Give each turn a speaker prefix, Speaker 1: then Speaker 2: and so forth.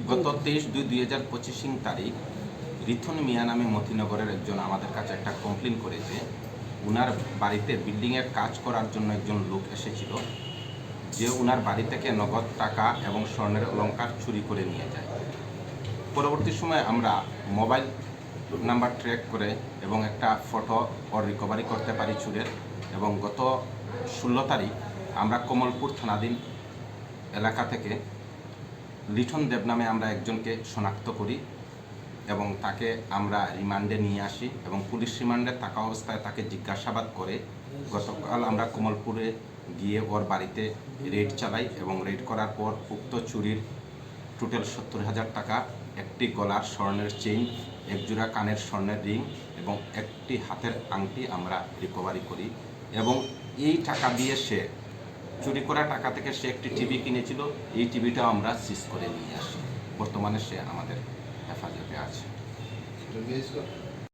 Speaker 1: গত 23/2/2025 তারিখ রিথন মিয়া নামে মতিনগরের একজন আমাদের কাছে একটা কমপ্লেন করেছে। উনার বাড়িতে বিল্ডিংয়ের কাজ করার জন্য একজন লোক এসেছিল, যে উনার বাড়ি থেকে নগদ টাকা এবং স্বর্ণের অলংকার চুরি করে নিয়ে যায়। পরবর্তী সময়ে আমরা মোবাইল নাম্বার ট্র্যাক করে এবং একটা ফটো ও রিকভারি করতে পারি চুরের। এবং গত 16 তারিখ আমরা কমলপুর থানাধীন এলাকা থেকে লিঠন দেব নামে আমরা একজনকে শনাক্ত করি এবং তাকে আমরা রিমান্ডে নিয়ে আসি এবং পুলিশ রিমান্ডে থাকা অবস্থায় তাকে জিজ্ঞাসাবাদ করে গতকাল আমরা কমলপুরে গিয়ে ওর বাড়িতে রেড চালাই এবং রেড করার পর উক্ত চুরির টোটাল 70,000 টাকা, একটি গলার স্বর্ণের চেইন, একজোড়া কানের স্বর্ণের রিং এবং একটি হাতের আংটি আমরা রিকভারি করি। এবং এই টাকা দিয়ে সে চুরি করা টাকা থেকে সে একটি টিভি কিনেছিল, এই টিভিটাও আমরা সিজ করে নিয়ে আসি। বর্তমানে সে আমাদের হেফাজতে আছে।